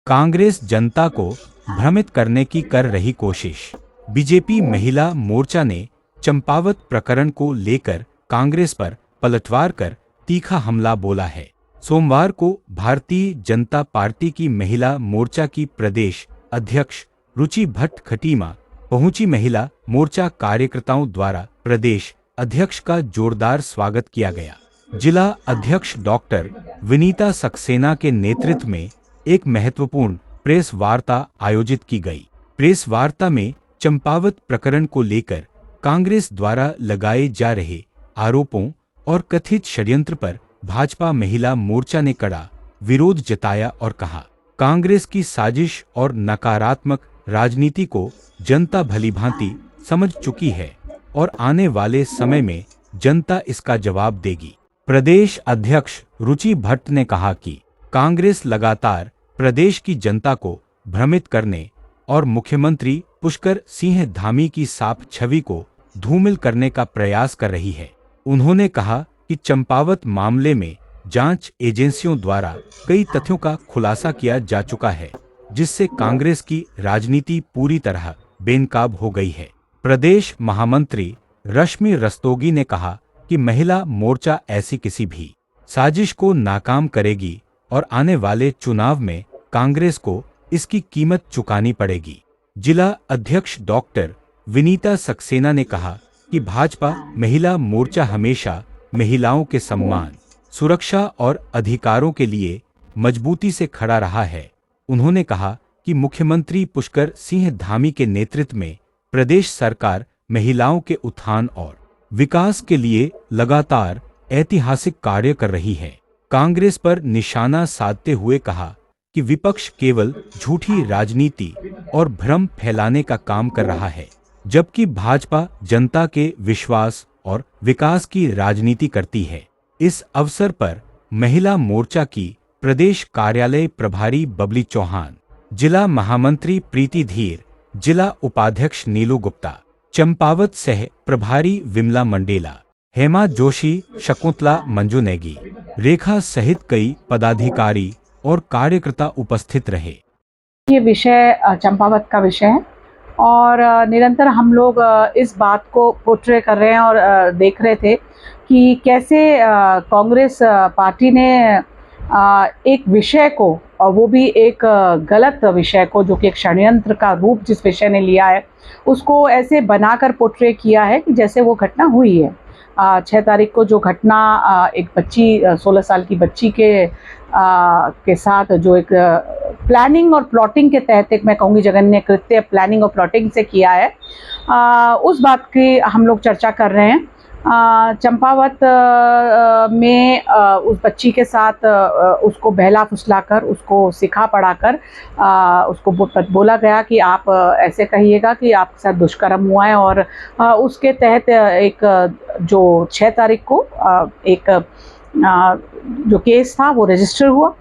कांग्रेस जनता को भ्रमित करने की कर रही कोशिश। बीजेपी महिला मोर्चा ने चंपावत प्रकरण को लेकर कांग्रेस पर पलटवार कर तीखा हमला बोला है। सोमवार को भारतीय जनता पार्टी की महिला मोर्चा की प्रदेश अध्यक्ष रुचि भट्ट खटीमा पहुंची। महिला मोर्चा कार्यकर्ताओं द्वारा प्रदेश अध्यक्ष का जोरदार स्वागत किया गया। जिला अध्यक्ष डॉक्टर विनीता सक्सेना के नेतृत्व में एक महत्वपूर्ण प्रेस वार्ता आयोजित की गई। प्रेस वार्ता में चंपावत प्रकरण को लेकर कांग्रेस द्वारा लगाए जा रहे आरोपों और कथित षड्यंत्र पर भाजपा महिला मोर्चा ने कड़ा विरोध जताया और कहा, कांग्रेस की साजिश और नकारात्मक राजनीति को जनता भलीभांति समझ चुकी है और आने वाले समय में जनता इसका जवाब देगी। प्रदेश अध्यक्ष रुचि भट्ट ने कहा कि कांग्रेस लगातार प्रदेश की जनता को भ्रमित करने और मुख्यमंत्री पुष्कर सिंह धामी की साफ छवि को धूमिल करने का प्रयास कर रही है। उन्होंने कहा कि चंपावत मामले में जांच एजेंसियों द्वारा कई तथ्यों का खुलासा किया जा चुका है, जिससे कांग्रेस की राजनीति पूरी तरह बेनकाब हो गई है। प्रदेश महामंत्री रश्मि रस्तोगी ने कहा कि महिला मोर्चा ऐसी किसी भी साजिश को नाकाम करेगी और आने वाले चुनाव में कांग्रेस को इसकी कीमत चुकानी पड़ेगी। जिला अध्यक्ष डॉक्टर विनीता सक्सेना ने कहा कि भाजपा महिला मोर्चा हमेशा महिलाओं के सम्मान, सुरक्षा और अधिकारों के लिए मजबूती से खड़ा रहा है। उन्होंने कहा कि मुख्यमंत्री पुष्कर सिंह धामी के नेतृत्व में प्रदेश सरकार महिलाओं के उत्थान और विकास के लिए लगातार ऐतिहासिक कार्य कर रही है। कांग्रेस पर निशाना साधते हुए कहा कि विपक्ष केवल झूठी राजनीति और भ्रम फैलाने का काम कर रहा है, जबकि भाजपा जनता के विश्वास और विकास की राजनीति करती है। इस अवसर पर महिला मोर्चा की प्रदेश कार्यालय प्रभारी बबली चौहान, जिला महामंत्री प्रीति धीर, जिला उपाध्यक्ष नीलू गुप्ता, चंपावत सह प्रभारी विमला मंडेला, हेमा जोशी, शकुंतला मंजू नेगी, रेखा सहित कई पदाधिकारी और कार्यकर्ता उपस्थित रहे। ये विषय चंपावत का विषय है और निरंतर हम लोग इस बात को पोर्ट्रे कर रहे हैं और देख रहे थे कि कैसे कांग्रेस पार्टी ने एक विषय को, और वो भी एक गलत विषय को, जो कि एक षड्यंत्र का रूप जिस विषय ने लिया है, उसको ऐसे बनाकर पोर्ट्रे किया है कि जैसे वो घटना हुई है। 6 तारीख को जो घटना एक बच्ची 16 साल की बच्ची के साथ जो एक प्लानिंग और प्लॉटिंग के तहत, एक मैं कहूँगी जघन्य कृत्य प्लानिंग और प्लॉटिंग से किया है, उस बात की हम लोग चर्चा कर रहे हैं। चंपावत में उस बच्ची के साथ उसको बहला फुसलाकर, उसको सिखा पढ़ाकर उसको बोला गया कि आप ऐसे कहिएगा कि आपके साथ दुष्कर्म हुआ है, और उसके तहत एक जो 6 तारीख को एक जो केस था वो रजिस्टर हुआ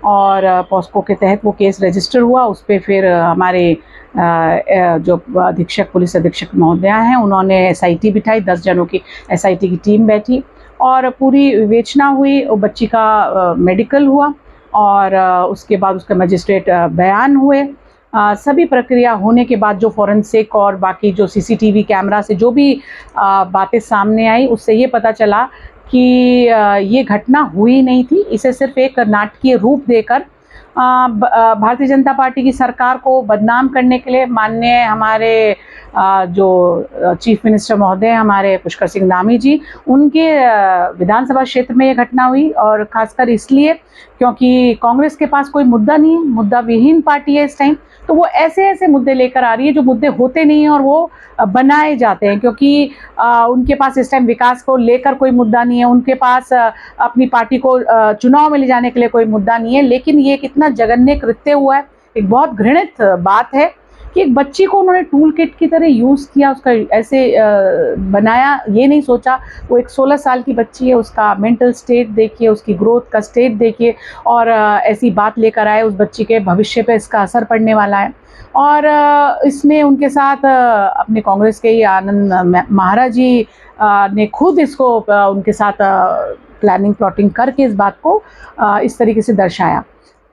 और पॉस्को के तहत वो केस रजिस्टर हुआ। उस पर फिर हमारे जो अधीक्षक, पुलिस अधीक्षक महोदया हैं, उन्होंने एसआईटी बिठाई, 10 जनों की एसआईटी की टीम बैठी और पूरी विवेचना हुई। बच्ची का मेडिकल हुआ और उसके बाद उसके मजिस्ट्रेट बयान हुए। सभी प्रक्रिया होने के बाद जो फॉरेंसिक और बाकी जो सीसीटीवी कैमरा से जो भी बातें सामने आई, उससे ये पता चला कि ये घटना हुई नहीं थी। इसे सिर्फ एक नाटकीय रूप देकर भारतीय जनता पार्टी की सरकार को बदनाम करने के लिए माननीय हमारे जो चीफ मिनिस्टर महोदय हमारे पुष्कर सिंह धामी जी, उनके विधानसभा क्षेत्र में ये घटना हुई। और खासकर इसलिए क्योंकि कांग्रेस के पास कोई मुद्दा नहीं है, मुद्दा विहीन पार्टी है इस टाइम, तो वो ऐसे ऐसे मुद्दे लेकर आ रही है जो मुद्दे होते नहीं हैं और वो बनाए जाते हैं, क्योंकि उनके पास इस टाइम विकास को लेकर कोई मुद्दा नहीं है, उनके पास अपनी पार्टी को चुनाव में ले जाने के लिए कोई मुद्दा नहीं है। लेकिन ये कितना जघन्य कृत्य हुआ है, एक बहुत घृणित बात है कि एक बच्ची को उन्होंने टूल किट की तरह यूज़ किया, उसका ऐसे बनाया, ये नहीं सोचा। वो एक 16 साल की बच्ची है, उसका मेंटल स्टेट देखिए, उसकी ग्रोथ का स्टेट देखिए, और ऐसी बात लेकर आए, उस बच्ची के भविष्य पे इसका असर पड़ने वाला है। और इसमें उनके साथ अपने कांग्रेस के ही आनंद महाराज जी ने खुद इसको उनके साथ प्लानिंग प्लॉटिंग करके इस बात को इस तरीके से दर्शाया।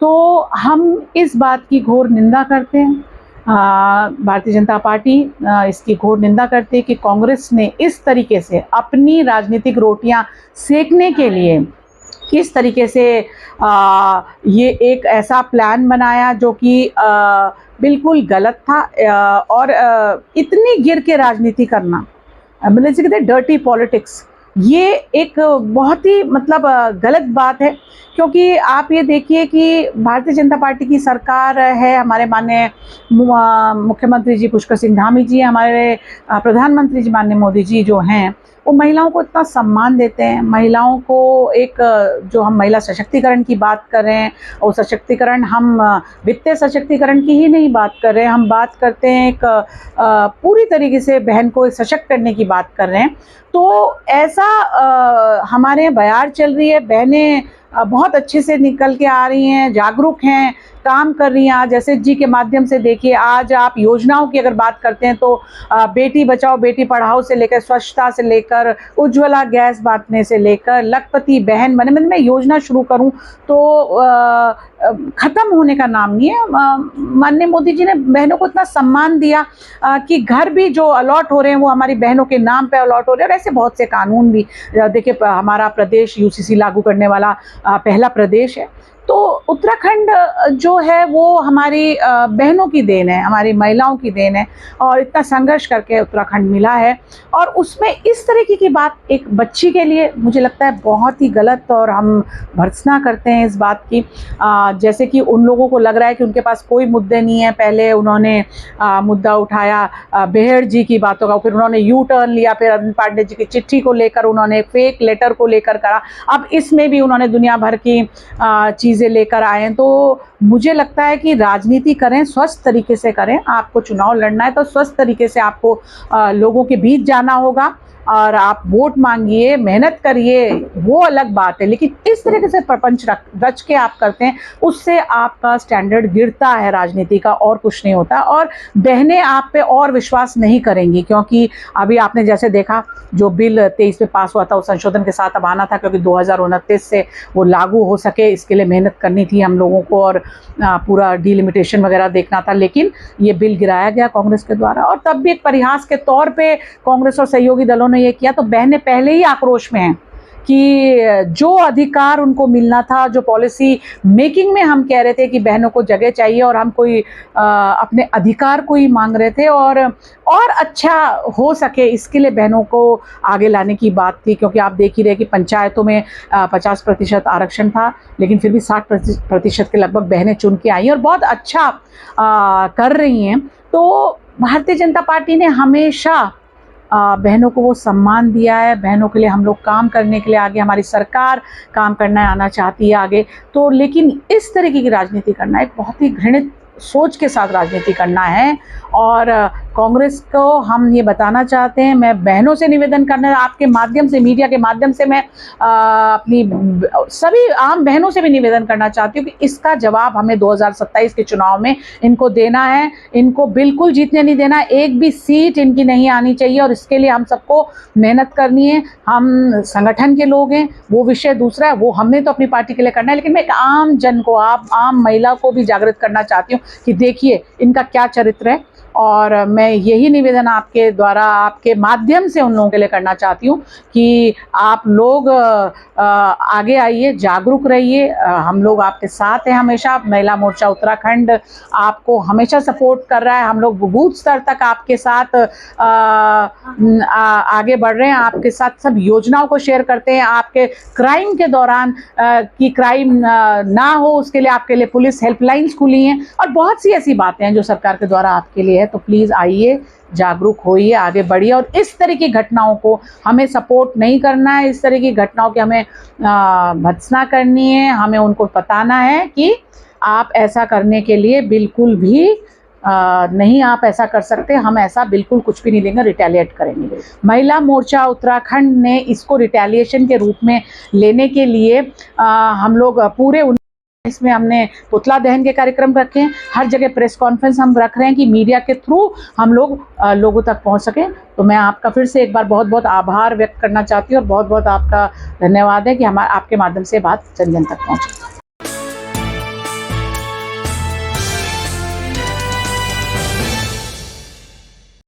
तो हम इस बात की घोर निंदा करते हैं। भारतीय जनता पार्टी इसकी घोर निंदा करती है कि कांग्रेस ने इस तरीके से अपनी राजनीतिक रोटियां सेकने के लिए किस तरीके से ये एक ऐसा प्लान बनाया जो कि बिल्कुल गलत था। और इतनी गिर के राजनीति करना, मतलब जिसे कहते हैं डर्टी पॉलिटिक्स, ये एक बहुत ही मतलब गलत बात है। क्योंकि आप ये देखिए कि भारतीय जनता पार्टी की सरकार है, हमारे माननीय मुख्यमंत्री जी पुष्कर सिंह धामी जी, हमारे प्रधानमंत्री जी माननीय मोदी जी जो हैं, वो महिलाओं को इतना सम्मान देते हैं। महिलाओं को एक जो हम महिला सशक्तिकरण की बात कर रहे हैं, और सशक्तिकरण हम वित्तीय सशक्तिकरण की ही नहीं बात कर रहे हैं, हम बात करते हैं एक पूरी तरीके से बहन को सशक्त करने की बात कर रहे हैं। तो ऐसा हमारे यहाँ बयार चल रही है, बहनें बहुत अच्छे से निकल के आ रही हैं, जागरूक हैं, काम कर रही हैं। आज एसएचजी के माध्यम से देखिए, आज आप योजनाओं की अगर बात करते हैं तो बेटी बचाओ बेटी पढ़ाओ से लेकर, स्वच्छता से लेकर, उज्ज्वला गैस बांटने से लेकर, लखपति बहन बने, मतलब मैं योजना शुरू करूं तो ख़त्म होने का नाम नहीं है। माननीय मोदी जी ने बहनों को इतना सम्मान दिया कि घर भी जो अलॉट हो रहे हैं वो हमारी बहनों के नाम पे अलॉट हो रहे हैं। और ऐसे बहुत से कानून भी देखिए, हमारा प्रदेश यूसीसी लागू करने वाला पहला प्रदेश है। तो उत्तराखंड जो है वो हमारी बहनों की देन है, हमारी महिलाओं की देन है, और इतना संघर्ष करके उत्तराखंड मिला है। और उसमें इस तरीके की बात एक बच्ची के लिए मुझे लगता है बहुत ही गलत, और हम भर्त्सना करते हैं इस बात की। जैसे कि उन लोगों को लग रहा है कि उनके पास कोई मुद्दे नहीं है। पहले उन्होंने मुद्दा उठाया बेहड़ जी की बातों का, फिर उन्होंने यू टर्न लिया, फिर अरविंद पांडे जी की चिट्ठी को लेकर उन्होंने फेक लेटर को लेकर करा, अब इसमें भी उन्होंने दुनिया भर की चीज़ें लेकर आए हैं। तो मुझे लगता है कि राजनीति करें, स्वस्थ तरीके से करें। आपको चुनाव लड़ना है तो स्वस्थ तरीके से आपको लोगों के बीच जाना होगा, और आप वोट मांगिए, मेहनत करिए, वो अलग बात है। लेकिन इस तरीके से प्रपंच रच के आप करते हैं, उससे आपका स्टैंडर्ड गिरता है राजनीति का, और कुछ नहीं होता। और बहनें आप पे और विश्वास नहीं करेंगी, क्योंकि अभी आपने जैसे देखा जो बिल 23 में पास हुआ था, उस संशोधन के साथ अब आना था, क्योंकि 2029 से वो लागू हो सके, इसके लिए मेहनत करनी थी हम लोगों को, और पूरा डिलिमिटेशन वगैरह देखना था। लेकिन ये बिल गिराया गया कांग्रेस के द्वारा, और तब भी एक परिहास के तौर पे कांग्रेस और सहयोगी दलों ने ये किया। तो बहनें पहले ही आक्रोश में हैं कि जो अधिकार उनको मिलना था, जो पॉलिसी मेकिंग में हम कह रहे थे कि बहनों को जगह चाहिए, और हम कोई अपने अधिकार को ही मांग रहे थे, और अच्छा हो सके इसके लिए बहनों को आगे लाने की बात थी। क्योंकि आप देख ही रहे कि पंचायतों में 50% आरक्षण था, लेकिन फिर भी 60% के लगभग बहनें चुन के आई और बहुत अच्छा कर रही हैं। तो भारतीय जनता पार्टी ने हमेशा बहनों को वो सम्मान दिया है। बहनों के लिए हम लोग काम करने के लिए आगे, हमारी सरकार काम करना आना चाहती है आगे। तो लेकिन इस तरीके की राजनीति करना एक बहुत ही घृणित सोच के साथ राजनीति करना है। और कांग्रेस को हम ये बताना चाहते हैं, मैं बहनों से निवेदन करना, आपके माध्यम से, मीडिया के माध्यम से मैं अपनी सभी आम बहनों से भी निवेदन करना चाहती हूँ कि इसका जवाब हमें 2027 के चुनाव में इनको देना है। इनको बिल्कुल जीतने नहीं देना, एक भी सीट इनकी नहीं आनी चाहिए, और इसके लिए हम सबको मेहनत करनी है। हम संगठन के लोग हैं, वो विषय दूसरा है, वो हमने तो अपनी पार्टी के लिए करना है। लेकिन मैं एक आम जन को, आप आम महिला को भी जागृत करना चाहती हूँ कि देखिए इनका क्या चरित्र है। और मैं यही निवेदन आपके द्वारा, आपके माध्यम से उन लोगों के लिए करना चाहती हूँ कि आप लोग आगे आइए, जागरूक रहिए। हम लोग आपके साथ हैं हमेशा। महिला मोर्चा उत्तराखंड आपको हमेशा सपोर्ट कर रहा है। हम लोग बूथ स्तर तक आपके साथ आगे बढ़ रहे हैं, आपके साथ सब योजनाओं को शेयर करते हैं। आपके क्राइम के दौरान कि क्राइम ना हो, उसके लिए आपके लिए पुलिस हेल्पलाइंस खुली हैं, और बहुत सी ऐसी बातें हैं जो सरकार के द्वारा आपके लिए है। तो प्लीज़ आइए, जागरूक होइए, आगे बढ़िए, और इस तरह की घटनाओं को हमें सपोर्ट नहीं करना है। इस तरह की घटनाओं की हमें भर्त्सना करनी है। हमें उनको बताना है कि आप ऐसा करने के लिए बिल्कुल भी नहीं, आप ऐसा कर सकते, हम ऐसा बिल्कुल कुछ भी नहीं देंगे, रिटेलिएट करेंगे। महिला मोर्चा उत्तराखंड ने इसको रिटेलिएशन के रूप में लेने के लिए हम लोग पूरे इसमें हमने पुतला दहन के कार्यक्रम रखे हैं, हर जगह प्रेस कॉन्फ्रेंस हम रख रहे हैं कि मीडिया के थ्रू हम लोग लोगों तक पहुंच सकें। तो मैं आपका फिर से एक बार बहुत बहुत आभार व्यक्त करना चाहती हूँ, और बहुत बहुत आपका धन्यवाद है कि आपके माध्यम से बात जन जन तक पहुँचे।